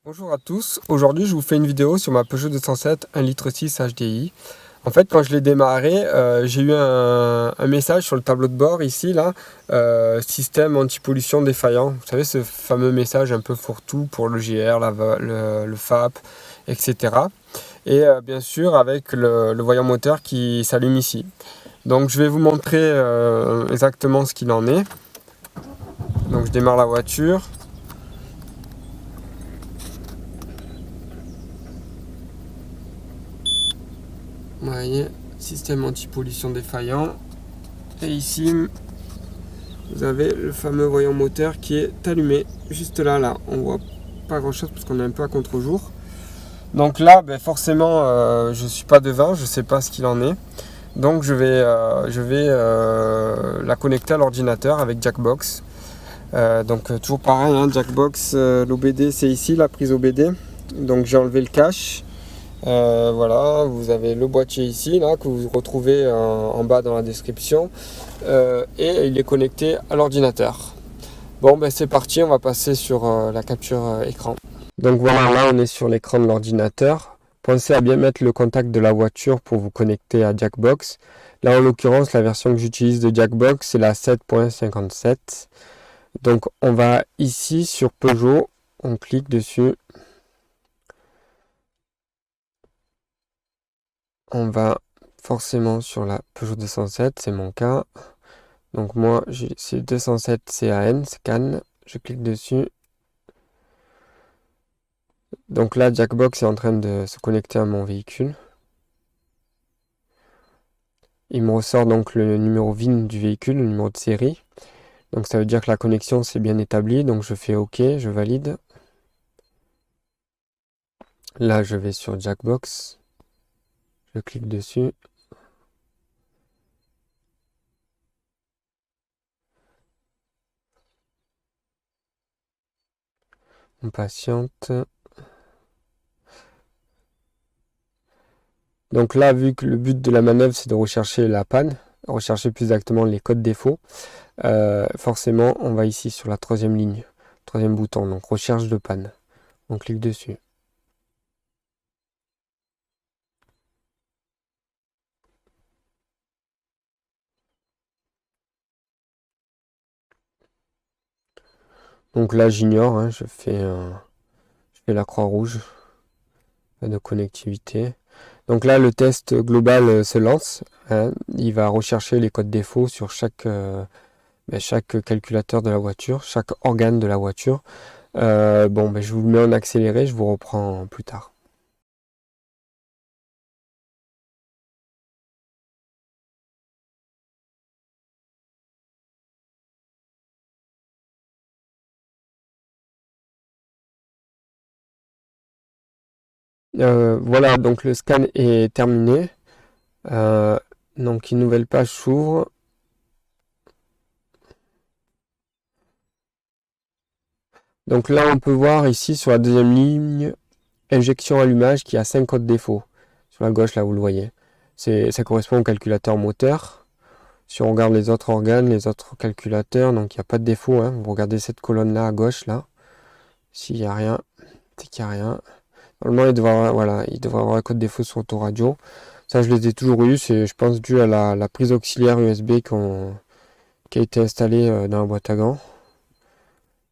Bonjour à tous, aujourd'hui je vous fais une vidéo sur ma Peugeot 207 1,6 Litre HDI. En fait quand je l'ai démarré, j'ai eu un message sur le tableau de bord ici, là, système anti-pollution défaillant. Vous savez ce fameux message un peu fourre-tout pour le GR, le FAP, etc. Et bien sûr avec le voyant moteur qui s'allume ici. Donc je vais vous montrer exactement ce qu'il en est. Donc je démarre la voiture. Vous voyez, système anti-pollution défaillant. Et ici, vous avez le fameux voyant moteur qui est allumé. Juste là, on voit pas grand chose parce qu'on est un peu à contre-jour. Donc là, forcément, je suis pas devin, je sais pas ce qu'il en est. Donc je vais la connecter à l'ordinateur avec Jackbox. Donc toujours pareil, hein, Jackbox, l'OBD c'est ici, la prise OBD. Donc j'ai enlevé le cache. Voilà, vous avez le boîtier ici, là, que vous retrouvez en bas dans la description. Et il est connecté à l'ordinateur. Bon, c'est parti, on va passer sur la capture écran. Donc voilà, là on est sur l'écran de l'ordinateur. Pensez à bien mettre le contact de la voiture pour vous connecter à Jackbox. Là en l'occurrence, la version que j'utilise de Jackbox, c'est la 7.57. Donc on va ici sur Peugeot, on clique dessus. On va forcément sur la Peugeot 207, c'est mon cas. Donc moi, c'est 207 CAN, scan, je clique dessus. Donc là, Jackbox est en train de se connecter à mon véhicule. Il me ressort donc le numéro VIN du véhicule, le numéro de série. Donc ça veut dire que la connexion s'est bien établie. Donc je fais OK, je valide. Là, je vais sur Jackbox. Je clique dessus. On patiente. Donc là, vu que le but de la manœuvre, c'est de rechercher la panne, rechercher plus exactement les codes défauts, forcément, on va ici sur la troisième ligne, troisième bouton, donc recherche de panne. On clique dessus. Donc là, j'ignore, hein, je fais la croix rouge de connectivité. Donc là, le test global se lance. Hein. Il va rechercher les codes défauts sur chaque calculateur de la voiture, chaque organe de la voiture. Je vous le mets en accéléré, je vous reprends plus tard. Voilà, donc le scan est terminé. Donc une nouvelle page s'ouvre. Donc là, on peut voir ici sur la deuxième ligne, injection allumage qui a 5 codes défauts. Sur la gauche, là, vous le voyez. Ça correspond au calculateur moteur. Si on regarde les autres organes, les autres calculateurs, donc il n'y a pas de défaut. Hein. Vous regardez cette colonne-là à gauche, là. S'il n'y a rien, c'est qu'il n'y a rien. Normalement, il devrait avoir un code défaut sur autoradio. Ça, je les ai toujours eu. C'est, je pense, dû à la prise auxiliaire USB qui a été installée dans la boîte à gants.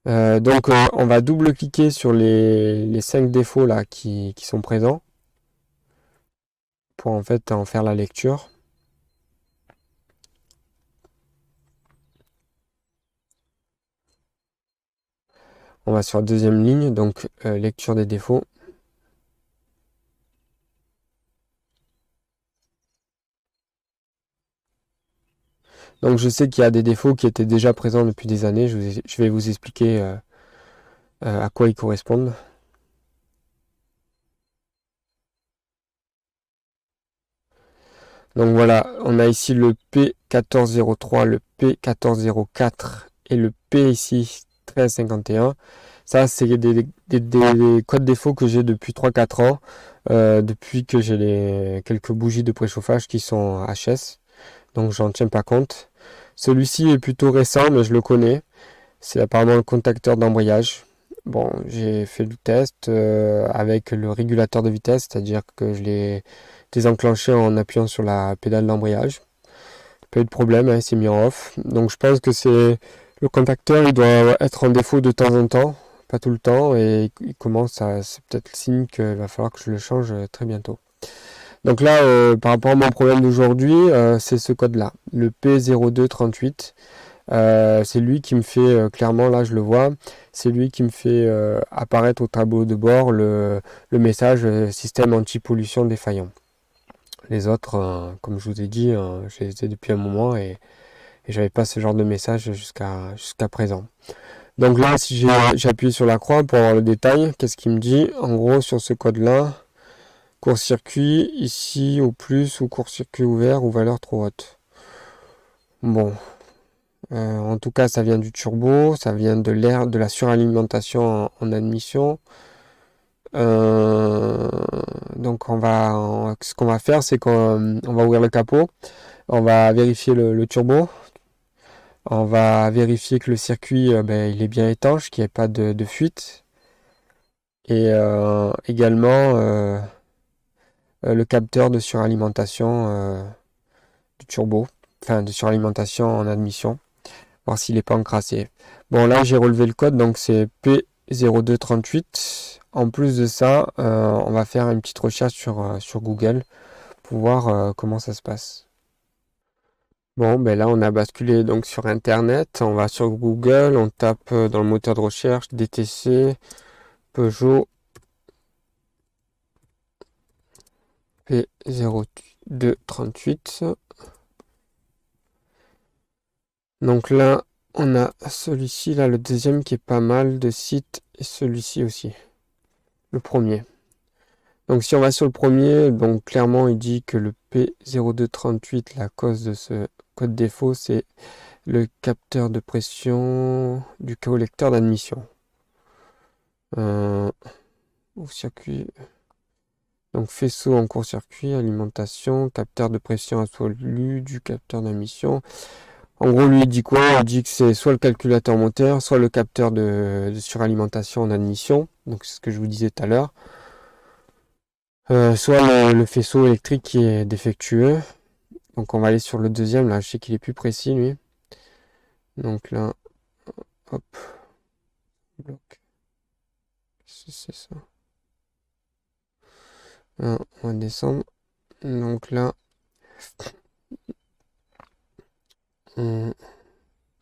Donc on va double-cliquer sur les 5 défauts là qui sont présents pour en fait en faire la lecture. On va sur la deuxième ligne, donc lecture des défauts. Donc je sais qu'il y a des défauts qui étaient déjà présents depuis des années. Je vais vous expliquer à quoi ils correspondent. Donc voilà, on a ici le P1403, le P1404 et le P ici 1351. Ça, c'est des codes défauts que j'ai depuis 3-4 ans, depuis que j'ai quelques bougies de préchauffage qui sont HS, donc j'en tiens pas compte. Celui-ci est plutôt récent, mais je le connais. C'est apparemment le contacteur d'embrayage. bon, j'ai fait le test avec le régulateur de vitesse, c'est-à-dire que je l'ai désenclenché en appuyant sur la pédale d'embrayage. Pas eu de problème, hein, c'est mis en off. Donc je pense que c'est le contacteur, il doit être en défaut de temps en temps, pas tout le temps, et il commence à, c'est peut-être le signe qu'il va falloir que je le change très bientôt. Donc là, par rapport à mon problème d'aujourd'hui, c'est ce code-là, le P0238. C'est lui qui me fait, clairement, là je le vois, c'est lui qui me fait apparaître au tableau de bord le message système anti-pollution défaillant. Les autres, comme je vous ai dit, je les ai depuis un moment et j'avais pas ce genre de message jusqu'à présent. Donc là, si j'ai appuyé sur la croix pour avoir le détail, qu'est-ce qu'il me dit? En gros, sur ce code-là, court-circuit, ici au plus, ou court-circuit ouvert, ou valeur trop haute. Bon, en tout cas, ça vient du turbo, ça vient de l'air, de la suralimentation en admission. Euh, donc ce qu'on va faire, c'est qu'on va ouvrir le capot, on va vérifier le turbo, on va vérifier que le circuit il est bien étanche, qu'il n'y ait pas de fuite, et également le capteur de suralimentation du turbo, enfin de suralimentation en admission, voir s'il n'est pas encrassé. Bon, là j'ai relevé le code, donc c'est P0238. En plus de ça, on va faire une petite recherche sur Google pour voir comment ça se passe. Bon, ben là on a basculé donc sur Internet, on va sur Google, on tape dans le moteur de recherche DTC Peugeot P0238. Donc là, on a celui-ci, là, le deuxième qui est pas mal de sites, et celui-ci aussi, le premier. Donc si on va sur le premier, donc clairement il dit que le P0238, la cause de ce code défaut, c'est le capteur de pression du collecteur d'admission. Au circuit. Donc faisceau en court-circuit, alimentation, capteur de pression absolue du capteur d'admission. En gros, lui, il dit quoi? Il dit que c'est soit le calculateur moteur, soit le capteur de suralimentation en admission. Donc, c'est ce que je vous disais tout à l'heure. Soit le faisceau électrique qui est défectueux. Donc, on va aller sur le deuxième. Là, je sais qu'il est plus précis, lui. Donc là, hop. Bloc. C'est ça. On va descendre. Donc là, il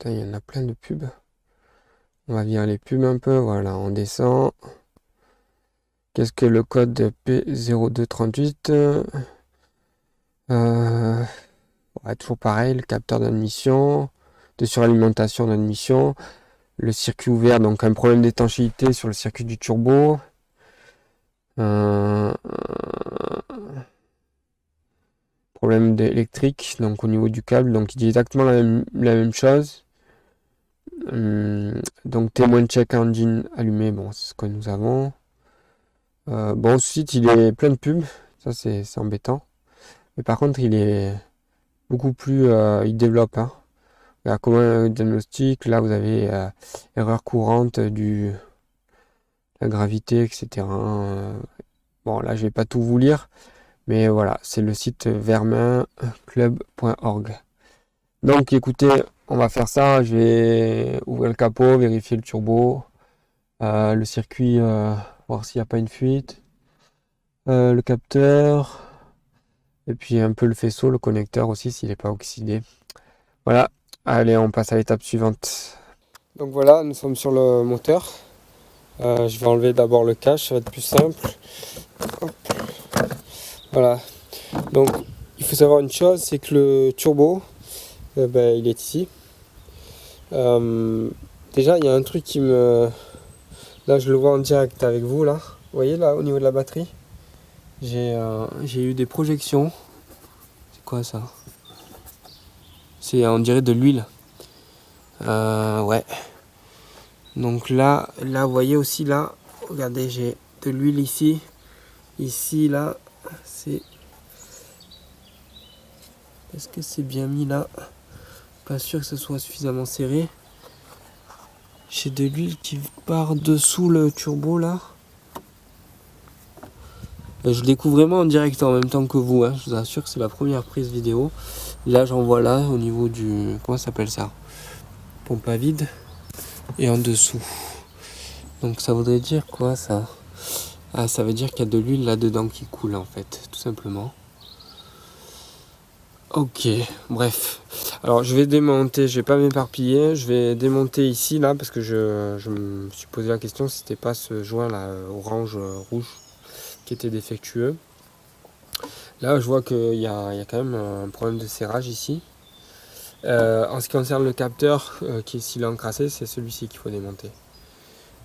y en a plein de pubs. On va virer les pubs un peu. Voilà, on descend. Qu'est-ce que le code P0238? Toujours pareil, le capteur d'admission, de suralimentation d'admission, le circuit ouvert, donc un problème d'étanchéité sur le circuit du turbo. Problème électrique, donc au niveau du câble, donc il dit exactement la même chose. Donc témoin de check engine allumé, bon c'est ce que nous avons. Bon, ce site il est plein de pubs, ça c'est embêtant. Mais par contre il est beaucoup plus, il développe. Hein. Comment un diagnostic, là vous avez erreur courante la gravité, etc. Bon là je vais pas tout vous lire, mais voilà, c'est le site verminclub.org. Donc écoutez, on va faire ça, je vais ouvrir le capot, vérifier le turbo, le circuit, voir s'il n'y a pas une fuite, le capteur, et puis un peu le faisceau, le connecteur aussi s'il n'est pas oxydé. Voilà, allez on passe à l'étape suivante. Donc voilà, nous sommes sur le moteur. Je vais enlever d'abord le cache, ça va être plus simple. Hop. Voilà, donc il faut savoir une chose, c'est que le turbo, il est ici. Déjà il y a un truc qui me... Là je le vois en direct avec vous là. Vous voyez là au niveau de la batterie, j'ai eu des projections. C'est quoi ça? C'est on dirait de l'huile. Ouais. Donc là vous voyez aussi là, regardez, j'ai de l'huile ici. Ici là, c'est... Est-ce que c'est bien mis là? Pas sûr que ce soit suffisamment serré. J'ai de l'huile qui part dessous le turbo là. Et je découvre vraiment en direct en même temps que vous, hein. Je vous assure que c'est la première prise vidéo. Là j'en vois là au niveau du... Comment ça s'appelle ça? Pompe à vide. Et en dessous. Donc ça voudrait dire quoi ça? Ah, ça veut dire qu'il y a de l'huile là-dedans qui coule en fait, tout simplement. Ok, bref. Alors je vais démonter, je vais pas m'éparpiller, je vais démonter ici là parce que je me suis posé la question si c'était pas ce joint là orange rouge qui était défectueux. Là je vois qu'il y a quand même un problème de serrage ici. En ce qui concerne le capteur qui est s'il est encrassé, c'est celui-ci qu'il faut démonter.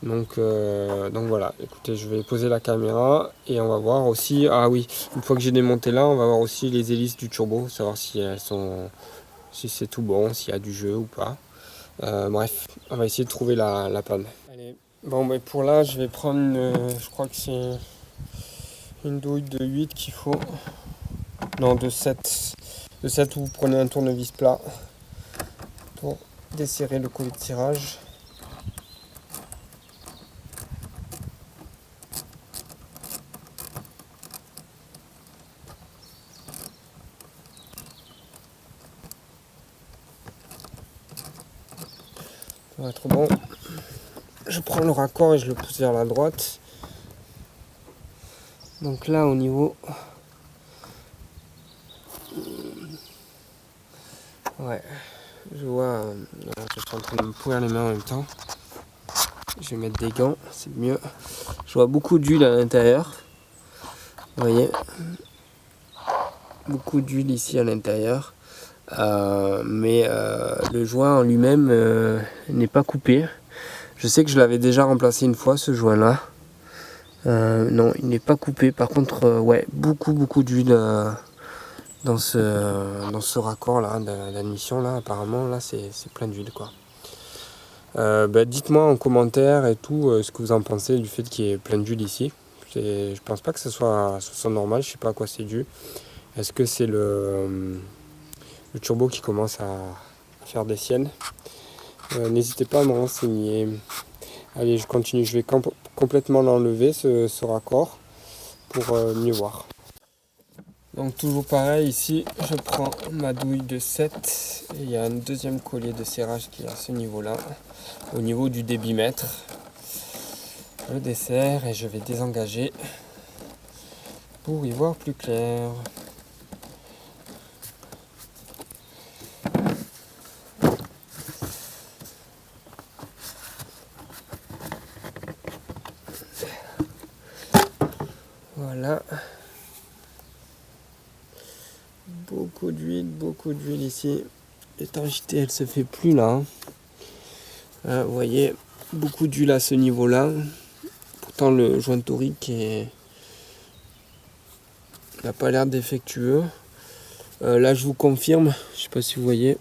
Donc voilà, écoutez, je vais poser la caméra et on va voir aussi, ah oui, une fois que j'ai démonté là, on va voir aussi les hélices du turbo, savoir si elles sont, si c'est tout bon, s'il y a du jeu ou pas. Bref, on va essayer de trouver la panne. Allez, bon, mais pour là, je vais prendre, je crois que c'est une douille de 8 qu'il faut, non, de 7. De 7 où vous prenez un tournevis plat pour desserrer le collet de tirage. Ça va être bon. Je prends le raccord et je le pousse vers la droite. Donc là au niveau... Ouais, je vois... je suis en train de me pourrir les mains en même temps. Je vais mettre des gants, c'est mieux. Je vois beaucoup d'huile à l'intérieur. Vous voyez? Beaucoup d'huile ici à l'intérieur. Mais le joint en lui-même n'est pas coupé. Je sais que je l'avais déjà remplacé une fois ce joint là. Non, il n'est pas coupé. Par contre, ouais, beaucoup d'huile dans ce raccord là d'admission là. Apparemment là c'est plein d'huile quoi. Dites-moi en commentaire et tout ce que vous en pensez du fait qu'il y ait plein d'huile ici. Je pense pas que ce soit normal. Je sais pas à quoi c'est dû. Est-ce que c'est le turbo qui commence à faire des siennes? N'hésitez pas à me renseigner. Allez, je continue, je vais complètement l'enlever ce raccord pour mieux voir. Donc toujours pareil, ici je prends ma douille de 7 et il y a un deuxième collier de serrage qui est à ce niveau là, au niveau du débitmètre. Je desserre et je vais désengager pour y voir plus clair. Voilà. Beaucoup d'huile ici. L'étanchéité elle se fait plus là. Hein, vous voyez, beaucoup d'huile à ce niveau là. Pourtant le joint torique n'a pas l'air défectueux. Là je vous confirme, je sais pas si vous voyez,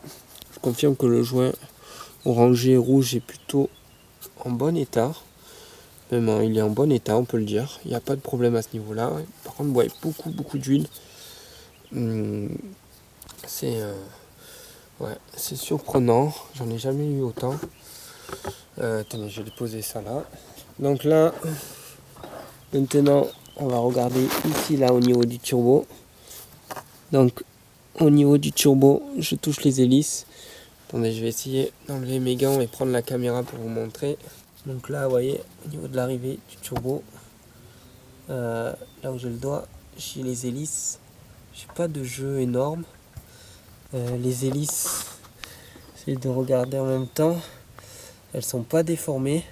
je confirme que le joint orangé rouge est plutôt en bon état. Même il est en bon état, on peut le dire. Il n'y a pas de problème à ce niveau là. Par contre, ouais, beaucoup d'huile. C'est surprenant, j'en ai jamais eu autant. Tenez, je vais poser ça là. Donc là, maintenant, on va regarder ici là au niveau du turbo. Donc au niveau du turbo, je touche les hélices. Attendez, je vais essayer d'enlever mes gants et prendre la caméra pour vous montrer. Donc là, vous voyez, au niveau de l'arrivée du turbo, là où j'ai le doigt, j'ai les hélices. J'ai pas de jeu énorme. Les hélices, j'essaie de regarder en même temps. Elles sont pas déformées.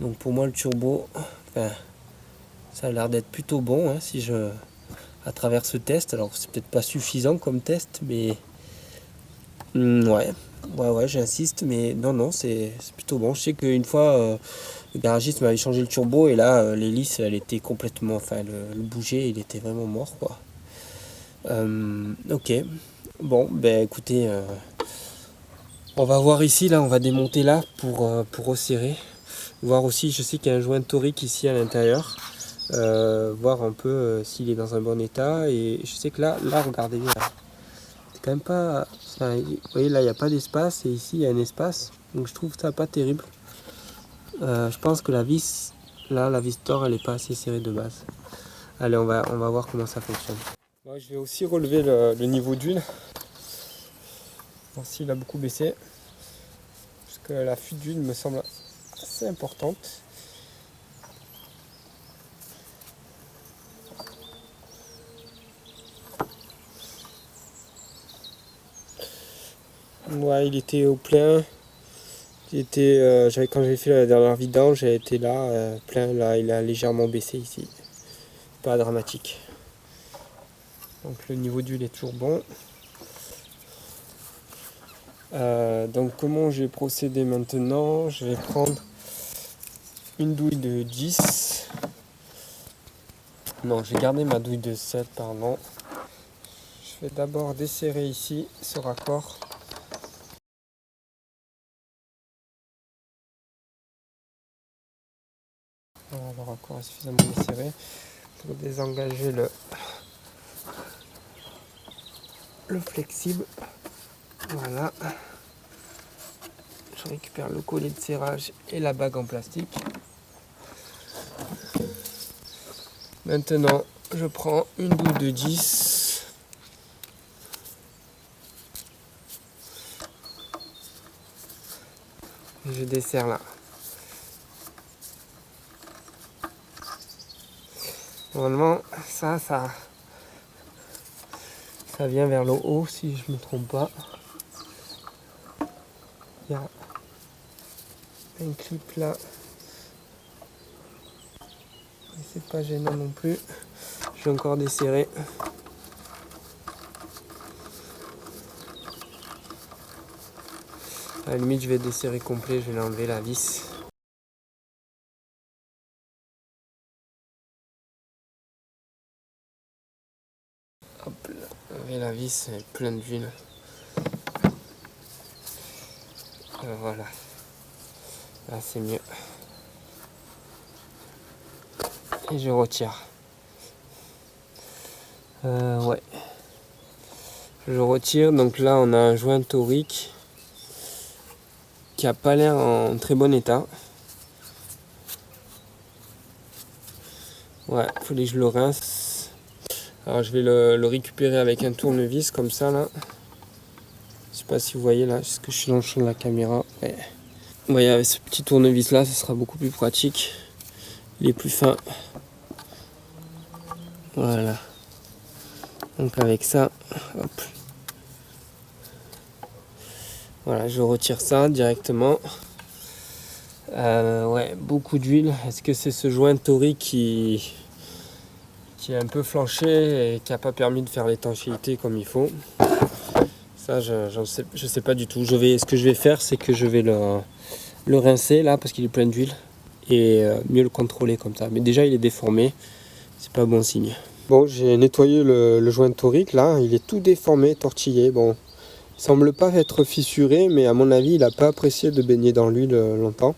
Donc pour moi le turbo, ça a l'air d'être plutôt bon hein, si je à travers ce test. Alors c'est peut-être pas suffisant comme test, mais ouais, j'insiste, mais non, c'est plutôt bon. Je sais qu'une fois le garagiste m'avait changé le turbo et là l'hélice elle était complètement, le bouger il était vraiment mort quoi. Ok, bon écoutez, on va voir ici là, on va démonter là pour resserrer. Voir aussi, je sais qu'il y a un joint torique ici à l'intérieur. Voir un peu s'il est dans un bon état. Et je sais que là regardez bien. C'est quand même pas... vous voyez là, il n'y a pas d'espace. Et ici, il y a un espace. Donc je trouve ça pas terrible. Je pense que la vis, là, la vis Thor, elle est pas assez serrée de base. Allez, on va voir comment ça fonctionne. Ouais, je vais aussi relever le niveau d'huile. Voir s'il a beaucoup baissé. Parce que la fuite d'huile me semble assez importante. Ouais, il était au plein. Quand j'ai fait la dernière vidange, j'ai été là, plein. Là, il a légèrement baissé ici. Pas dramatique. Donc le niveau d'huile est toujours bon. Donc comment je vais procéder maintenant? Je vais prendre une douille de 10. Non, je vais garder ma douille de 7, pardon. Je vais d'abord desserrer ici ce raccord. Voilà, le raccord est suffisamment desserré pour désengager le flexible. Voilà. Je récupère le collet de serrage et la bague en plastique. Maintenant, je prends une douille de 10. Et je desserre là. Normalement, ça vient vers le haut si je ne me trompe pas. Il y a un clip là. C'est pas gênant non plus. Je vais encore desserrer. À la limite, je vais desserrer complet, je vais l'enlever la vis. Hop là, enlever la vis, elle est pleine d'huile. Voilà. Là, c'est mieux. Et je retire. Ouais. Je retire, donc là on a un joint torique qui a pas l'air en très bon état. Ouais, il fallait que je le rince. Alors je vais le récupérer avec un tournevis comme ça là. Je sais pas si vous voyez là, est-ce que je suis dans le champ de la caméra? Ouais. Vous voyez, avec ce petit tournevis là, ce sera beaucoup plus pratique. Il est plus fin. Voilà. Donc avec ça, hop. Voilà, je retire ça directement. Ouais, beaucoup d'huile. Est-ce que c'est ce joint torique qui est un peu flanché et qui n'a pas permis de faire l'étanchéité comme il faut? Ça, je sais pas du tout. Ce que je vais faire, c'est que je vais le rincer là parce qu'il est plein d'huile et mieux le contrôler comme ça. Mais déjà, il est déformé. C'est pas bon signe. Bon, j'ai nettoyé le joint torique là. Il est tout déformé, tortillé. Bon, il semble pas être fissuré, mais à mon avis, il n'a pas apprécié de baigner dans l'huile longtemps.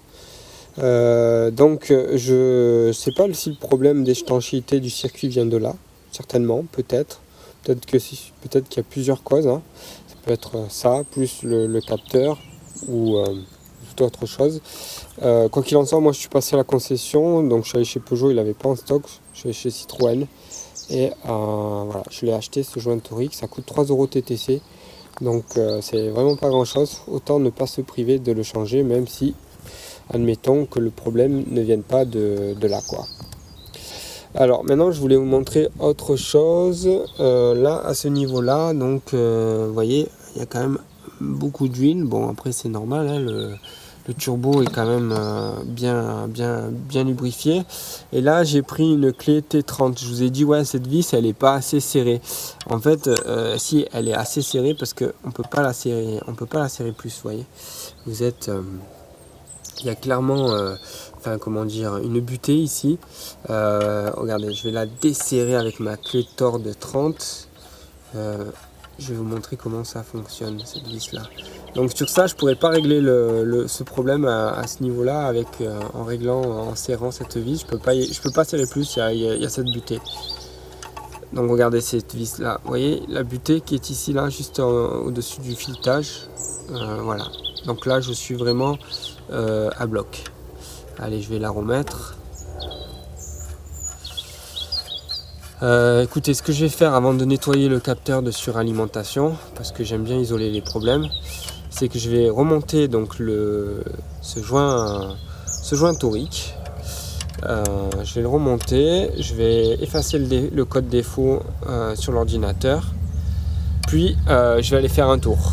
Donc je sais pas si le problème d'étanchéité du circuit vient de là, certainement, peut-être qu'il y a plusieurs causes, hein. Ça peut être ça, plus le capteur ou toute autre chose. Quoi qu'il en soit, moi je suis passé à la concession, donc je suis allé chez Peugeot, il n'avait pas en stock, je suis allé chez Citroën et voilà, je l'ai acheté ce joint torique, ça coûte 3 € TTC, donc c'est vraiment pas grand chose, autant ne pas se priver de le changer, même si admettons que le problème ne vienne pas de là quoi. Alors maintenant je voulais vous montrer autre chose. Là à ce niveau là, donc vous voyez, il y a quand même beaucoup d'huile. Bon après c'est normal, hein, le turbo est quand même bien lubrifié. Et là j'ai pris une clé T30. Je vous ai dit ouais, cette vis elle est pas assez serrée. En fait si, elle est assez serrée parce que on peut pas la serrer plus, vous voyez. Vous êtes il y a clairement une butée ici. Regardez, je vais la desserrer avec ma clé Thor de 30. Je vais vous montrer comment ça fonctionne, cette vis là. Donc sur ça, je pourrais pas régler ce problème à ce niveau là en serrant cette vis. Je peux pas serrer plus, il y a cette butée. Donc regardez cette vis là, vous voyez la butée qui est ici là, juste au-dessus du filetage. Voilà, Donc là je suis vraiment à bloc. Allez, je vais la remettre. Écoutez, ce que je vais faire avant de nettoyer le capteur de suralimentation, parce que j'aime bien isoler les problèmes, c'est que je vais remonter donc ce joint torique. Je vais le remonter, je vais effacer le code défaut sur l'ordinateur, puis je vais aller faire un tour.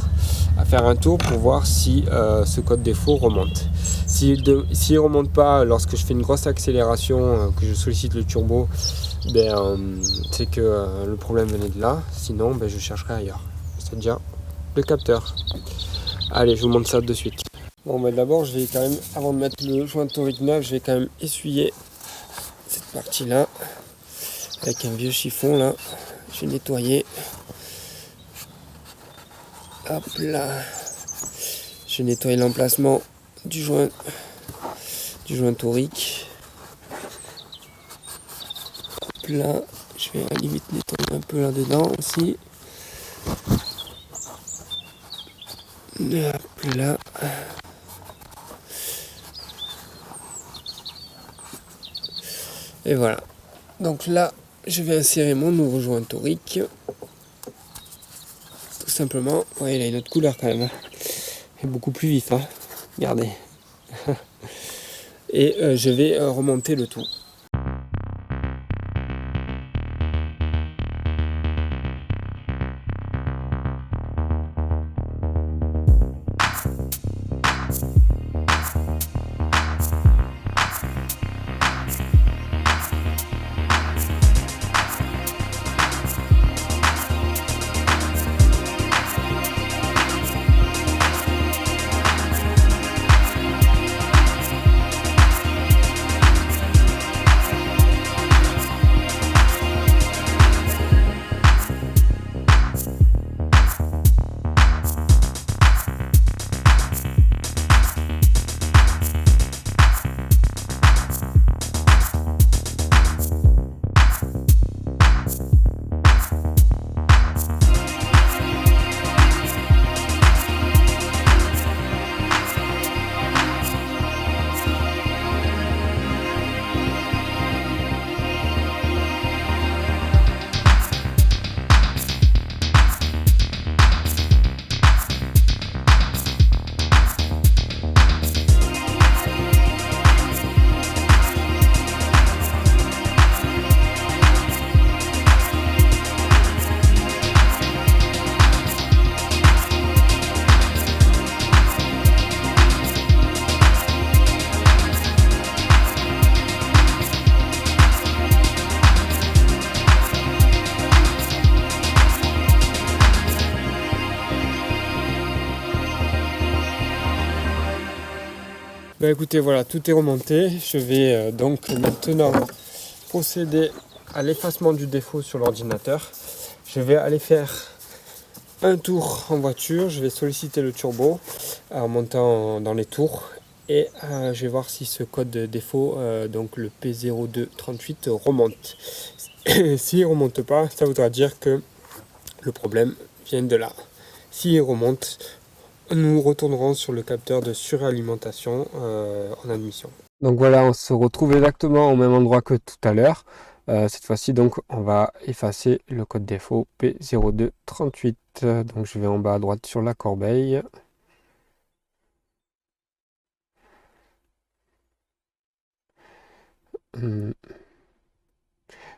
Pour voir si ce code défaut remonte. S'il ne remonte pas lorsque je fais une grosse accélération, que je sollicite le turbo, c'est que le problème venait de là. Sinon, je chercherai ailleurs, c'est-à-dire le capteur. Allez, je vous montre ça de suite. Bon, d'abord, je vais quand même, avant de mettre le joint torique neuf, je vais quand même essuyer cette partie-là avec un vieux chiffon là. Je vais nettoyer. Hop là. Je vais nettoyer l'emplacement du joint torique. Hop là. Je vais à la limite nettoyer un peu là-dedans aussi. Hop là. Et voilà. Donc là, je vais insérer mon nouveau joint torique. Tout simplement. Ouais, il a une autre couleur quand même. Il est beaucoup plus vif. Hein. Regardez. Et je vais remonter le tout. Écoutez, voilà, tout est remonté. Je vais donc maintenant procéder à l'effacement du défaut sur l'ordinateur. Je vais aller faire un tour en voiture. Je vais solliciter le turbo en montant dans les tours. Et je vais voir si ce code de défaut, donc le P0238, remonte. S'il ne remonte pas, ça voudra dire que le problème vient de là. S'il remonte, nous retournerons sur le capteur de suralimentation en admission. Donc voilà, on se retrouve exactement au même endroit que tout à l'heure. Cette fois-ci, donc, on va effacer le code défaut P0238. Donc je vais en bas à droite sur la corbeille.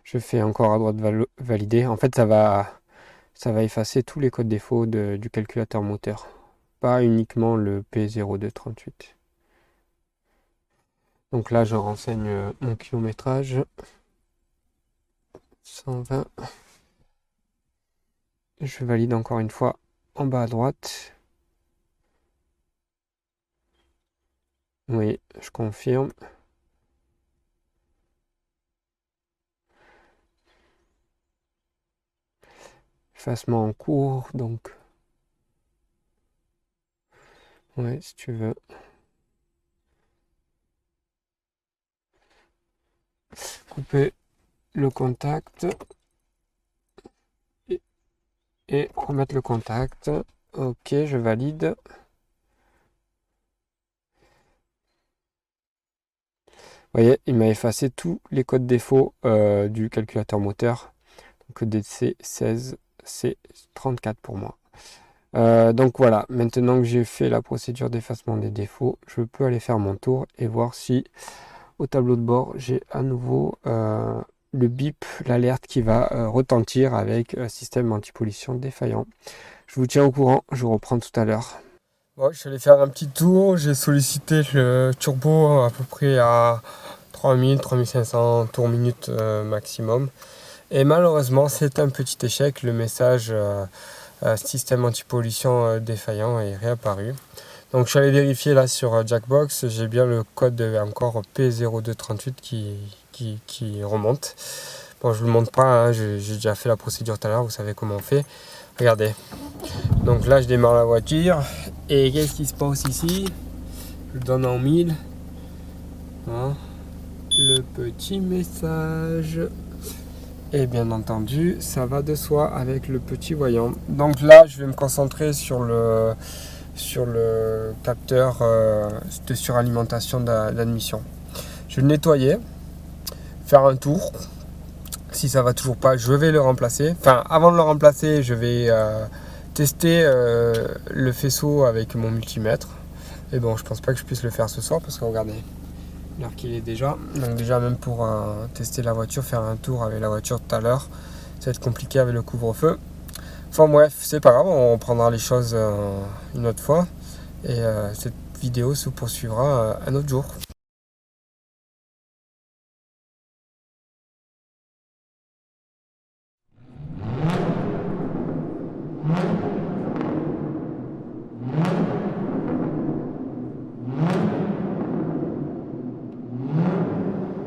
Je fais encore à droite valider. En fait, ça va effacer tous les codes défauts du calculateur moteur. Pas uniquement le P0238. Donc là, je renseigne mon kilométrage. 120. Je valide encore une fois en bas à droite. Oui, je confirme. Effacement en cours, donc. Ouais, si tu veux. Couper le contact. Et remettre le contact. Ok, je valide. voyez, il m'a effacé tous les codes défauts du calculateur moteur. Donc DC16, c'est 34 pour moi. Donc voilà, maintenant que j'ai fait la procédure d'effacement des défauts, je peux aller faire mon tour et voir si au tableau de bord j'ai à nouveau le bip, l'alerte qui va retentir avec système anti-pollution défaillant. Je vous tiens au courant, je vous reprends tout à l'heure. Bon, je suis allé faire un petit tour, j'ai sollicité le turbo à peu près à 3000-3500 tours minute maximum. Et malheureusement, c'est un petit échec, le message système anti-pollution défaillant est réapparu. Donc je suis allé vérifier là sur Jackbox, j'ai bien le code encore P0238 qui remonte. Bon, je ne vous le montre pas, hein, j'ai déjà fait la procédure tout à l'heure, vous savez comment on fait. Regardez. Donc là, je démarre la voiture. Et qu'est-ce qui se passe ici? Je donne en 1000. Hein, le petit message. Et bien entendu, ça va de soi avec le petit voyant. Donc là, je vais me concentrer sur le capteur de suralimentation d'admission. Je vais le nettoyer, faire un tour. Si ça va toujours pas, je vais le remplacer. Enfin, avant de le remplacer, je vais tester le faisceau avec mon multimètre. Et bon, je pense pas que je puisse le faire ce soir parce que regardez l'heure qu'il est déjà. Donc déjà même pour tester la voiture, faire un tour avec la voiture tout à l'heure, ça va être compliqué avec le couvre-feu. Enfin bref, c'est pas grave, on prendra les choses une autre fois. Et cette vidéo se poursuivra un autre jour.